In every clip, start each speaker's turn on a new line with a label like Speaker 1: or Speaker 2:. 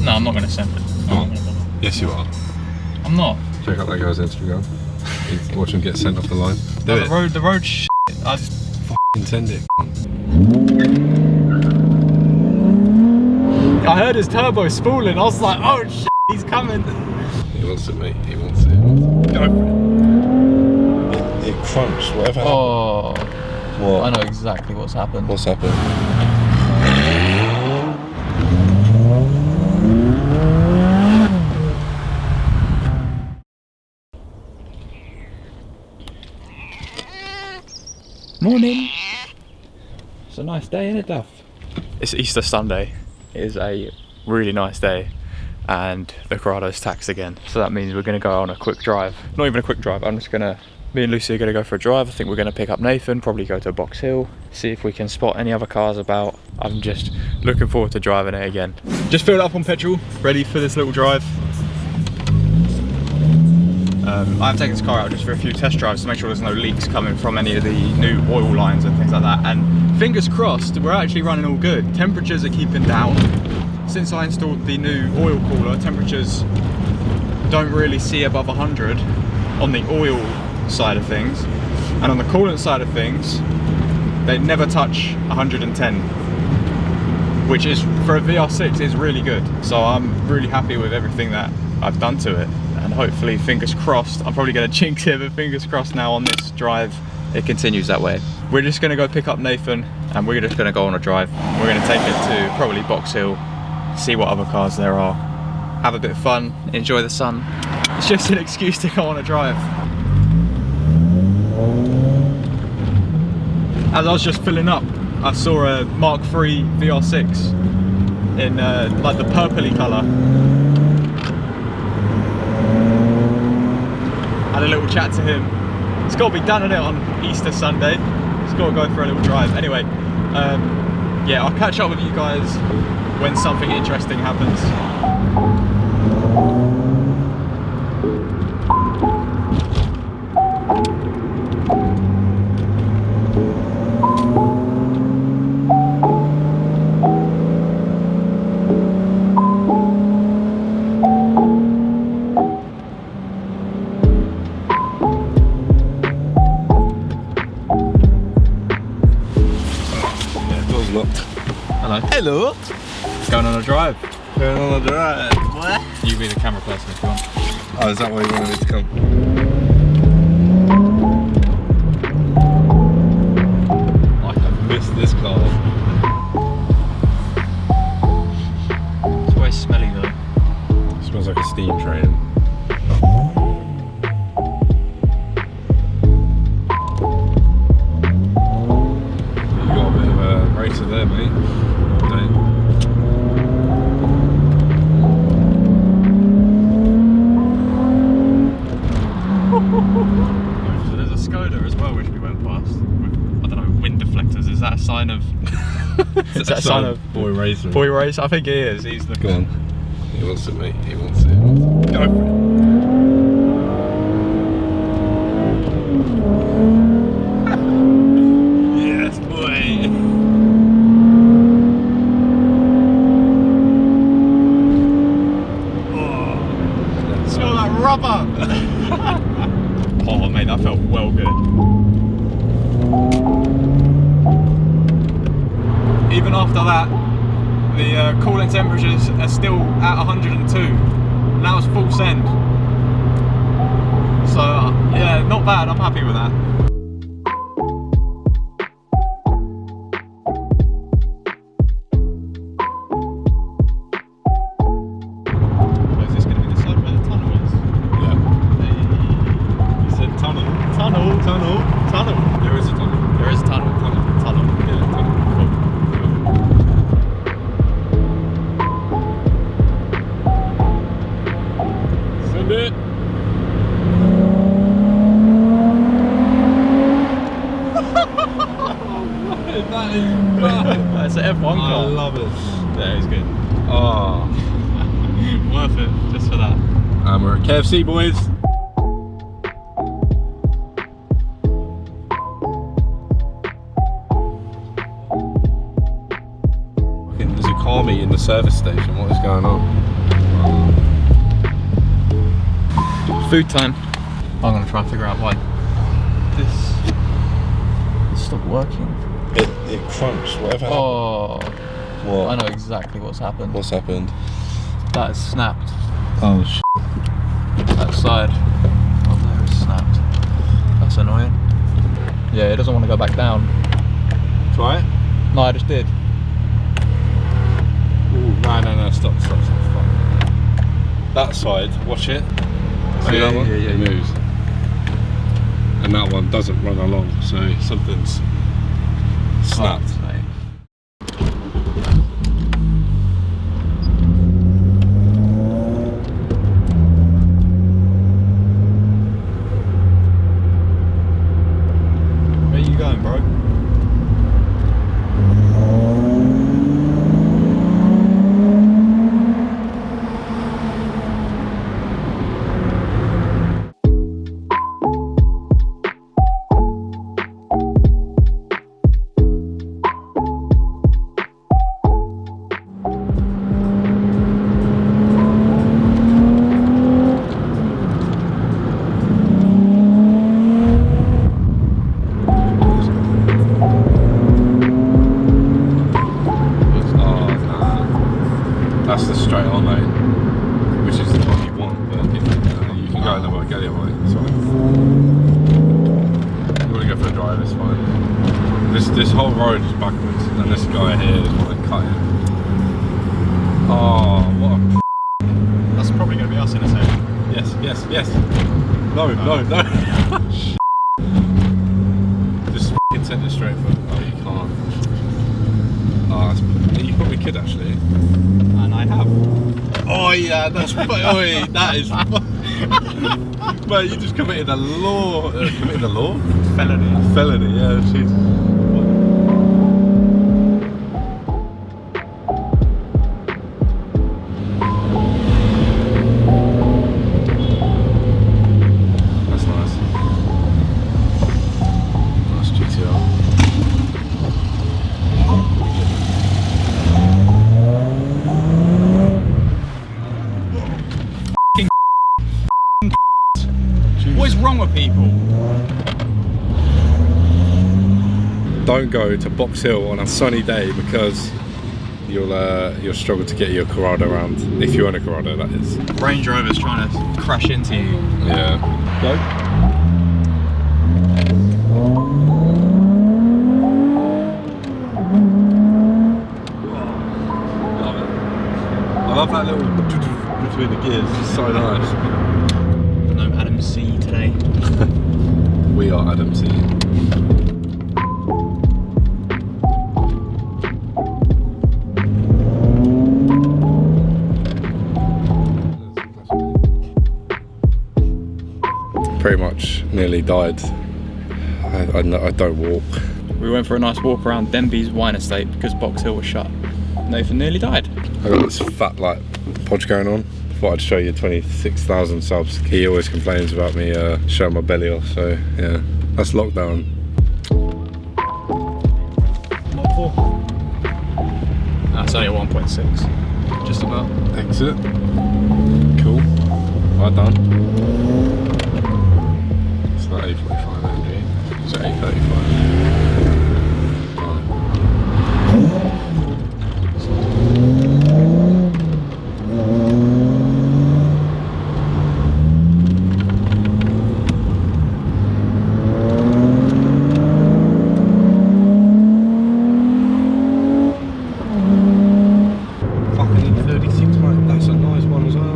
Speaker 1: No, I'm not going to send it.
Speaker 2: Yes, you are.
Speaker 1: I'm not.
Speaker 2: Check out that guy's Instagram. Watch him get sent off the line.
Speaker 1: The road shit. I just
Speaker 2: fucking send it.
Speaker 1: I heard his turbo spooling. I was like, oh shit, he's coming.
Speaker 2: He wants it, mate. He wants it. Go for it. It crunched, whatever happened.
Speaker 1: Oh.
Speaker 2: What?
Speaker 1: I know exactly what's happened.
Speaker 2: What's happened?
Speaker 1: Morning. It's a nice day, isn't it, Duff? It's Easter Sunday. It is a really nice day, and the Corrado's taxed again. So that means we're going to go on a quick drive. Not even a quick drive. Me and Lucy are going to go for a drive. I think we're going to pick up Nathan, probably go to Box Hill, see if we can spot any other cars about. I'm just looking forward to driving it again. Just filled up on petrol, ready for this little drive. I've taken this car out just for a few test drives to make sure there's no leaks coming from any of the new oil lines and things like that. And fingers crossed, we're actually running all good. Temperatures are keeping down. Since I installed the new oil cooler, temperatures don't really see above 100 on the oil side of things. And on the coolant side of things, they never touch 110. Which is, for a VR6, is really good. So I'm really happy with everything that I've done to it. And hopefully, fingers crossed, I'm probably going to jinx it, but fingers crossed now on this drive, it continues that way. We're just going to go pick up Nathan, and we're just going to go on a drive. We're going to take it to probably Box Hill, see what other cars there are, have a bit of fun, enjoy the sun. It's just an excuse to go on a drive. As I was just filling up, I saw a Mark III VR6 in like the purpley colour. Had a little chat to him. It's got to be done, isn't it, on Easter Sunday? It's got to go for a little drive. Anyway, yeah, I'll catch up with you guys when something interesting happens. Hello. Going on a drive.
Speaker 2: Going on a drive.
Speaker 1: What? You be the camera person if you want.
Speaker 2: Oh, is that why you wanted me to come?
Speaker 1: I have missed this car. It's very smelly though.
Speaker 2: It smells like a steam train. You got a bit of a racer there, mate.
Speaker 1: So there's a Skoda as well which we went past with, I don't know, wind deflectors. Is that a sign of... is that a sign of...
Speaker 2: Boy racer?
Speaker 1: Boy race? I think he is. He's the...
Speaker 2: Go on. He wants it, mate. He wants it. Go for it.
Speaker 1: Yes, boy. Oh. Smell that rubber. Oh mate, that felt well good. Even after that, the coolant temperatures are still at 102. Now it's full send. So yeah, not bad, I'm happy with that. Is this going to be the side where the tunnel is?
Speaker 2: Yeah.
Speaker 1: You said tunnel. Tunnel.
Speaker 2: There is a tunnel.
Speaker 1: There is a tunnel.
Speaker 2: Yeah, tunnel.
Speaker 1: Cool.
Speaker 2: Send it. That is bad.
Speaker 1: That's an F1 car.
Speaker 2: I love it.
Speaker 1: Yeah, it's good.
Speaker 2: Oh.
Speaker 1: Worth it, just for that.
Speaker 2: We're at KFC, boys. There's a car meet in the service station. What is going on?
Speaker 1: Food time. I'm gonna try and figure out why this stopped working.
Speaker 2: It crunched, whatever happened.
Speaker 1: Oh,
Speaker 2: What?
Speaker 1: I know exactly what's happened.
Speaker 2: What's happened?
Speaker 1: That is snapped.
Speaker 2: Oh shit.
Speaker 1: That side up there is snapped. That's annoying. Yeah, it doesn't want to go back down.
Speaker 2: Try it?
Speaker 1: No, I just did.
Speaker 2: Ooh, no, stop. That side, watch it. See that one?
Speaker 1: Yeah.
Speaker 2: It moves. And that one doesn't run along, so something's snapped.
Speaker 1: Oh, mate. Where you going, bro?
Speaker 2: That's the straight on, mate. Which is the one you want, but if, you can go another way, go the other way, it's fine. You want to go for a drive, it's fine. This whole road is backwards, and this guy here is like cutting. Oh, what a
Speaker 1: That's probably going to be us in a second.
Speaker 2: Yes. No. Shit. Just f***ing send it straight for. Oh, you can't. Oh, you probably could actually.
Speaker 1: And I have.
Speaker 2: Oh yeah, that's oi, that is. Mate, you just committed a law. Committed a law? Felony, yeah. Jeez. That's nice. Nice GTR.
Speaker 1: What is wrong with people?
Speaker 2: Don't go to Box Hill on a sunny day because you'll struggle to get your Corrado around. If you own a Corrado, that is.
Speaker 1: Range Rover's trying to crash into you.
Speaker 2: Yeah. Go. Love it. I love that little between the gears. It's so nice.
Speaker 1: No Adam C today.
Speaker 2: We are Adam C. Pretty much nearly died. I don't walk.
Speaker 1: We went for a nice walk around Denby's wine estate because Box Hill was shut. Nathan nearly died.
Speaker 2: I got this fat like podge going on. Thought I'd show you 26,000 subs. He always complains about me showing my belly off, so yeah. That's lockdown.
Speaker 1: What for? That's only a 1.6. Just about.
Speaker 2: Exit. Cool. Right done. It's that 845 energy. It's at 835. Fucking 36, mate. That's a nice one as well.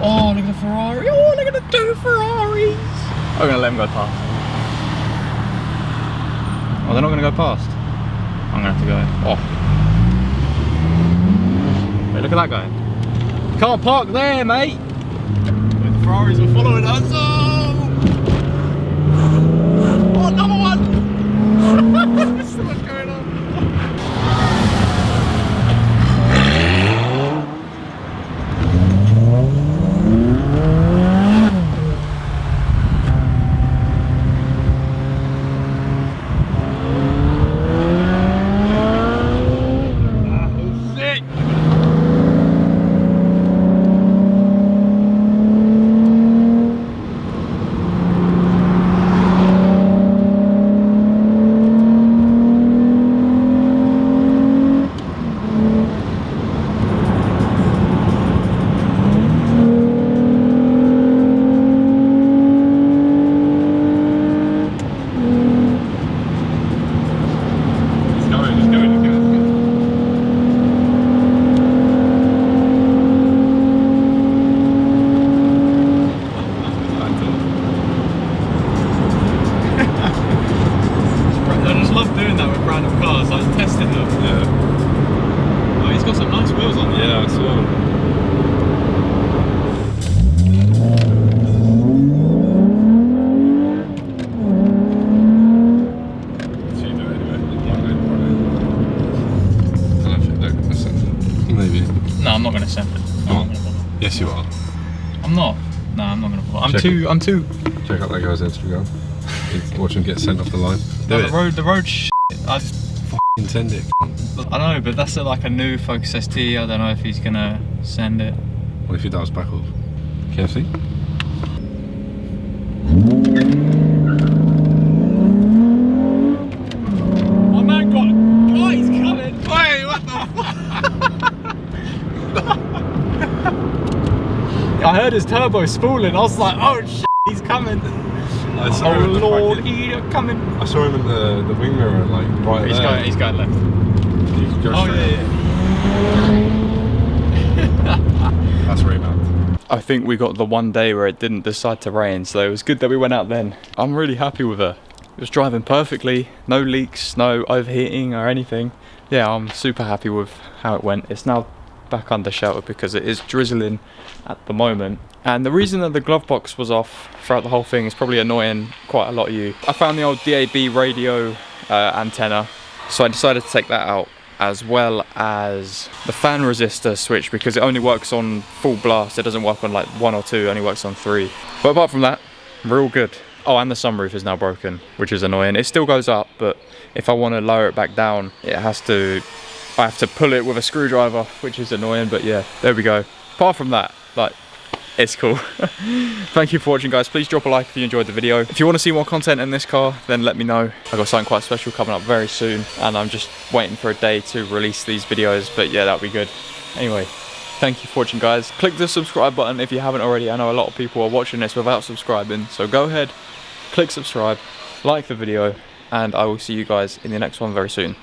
Speaker 1: Oh, look at the Ferrari. Oh, look at the two Ferraris. I'm going to let them go past. Oh, they're not going to go past. I'm going to have to go. Oh. Wait, look at that guy. You can't park there, mate. The Ferraris are following us. Oh, another one. There's so much going on.
Speaker 2: Yes, you are.
Speaker 1: I'm not. No, I'm not gonna bother. I'm too.
Speaker 2: Check out that guy's Instagram. Watch him get sent off the line.
Speaker 1: No, the road shit. I just
Speaker 2: F***ing send it.
Speaker 1: I know, but that's like a new Focus ST. I don't know if he's gonna send it.
Speaker 2: What if he does back off? KFC?
Speaker 1: Oh man, God, he's coming! Wait, what the fuck? I heard his turbo spooling. I was like, oh shit, he's coming.
Speaker 2: I saw him in the
Speaker 1: Lord,
Speaker 2: fucking-
Speaker 1: he's coming.
Speaker 2: I saw him in the wing mirror, like right there.
Speaker 1: He's going left.
Speaker 2: He goes
Speaker 1: Oh
Speaker 2: straight.
Speaker 1: yeah.
Speaker 2: That's really bad.
Speaker 1: I think we got the one day where it didn't decide to rain, so it was good that we went out then. I'm really happy with her. It was driving perfectly, no leaks, no overheating or anything. Yeah, I'm super happy with how it went. It's now back under shelter because it is drizzling at the moment. And the reason that the glove box was off throughout the whole thing is probably annoying quite a lot of you. I found the old DAB radio antenna, so I decided to take that out, as well as the fan resistor switch, because it only works on full blast. It doesn't work on like 1 or 2, it only works on 3. But apart from that, we're all good. Oh, and the sunroof is now broken, which is annoying. It still goes up, but if I want to lower it back down, I have to pull it with a screwdriver, which is annoying, but yeah, there we go. Apart from that, like, it's cool. Thank you for watching, guys. Please drop a like if you enjoyed the video. If you want to see more content in this car, then let me know. I've got something quite special coming up very soon, and I'm just waiting for a day to release these videos, but yeah, that'll be good. Anyway, thank you for watching, guys. Click the subscribe button if you haven't already. I know a lot of people are watching this without subscribing, so go ahead, click subscribe, like the video, and I will see you guys in the next one very soon.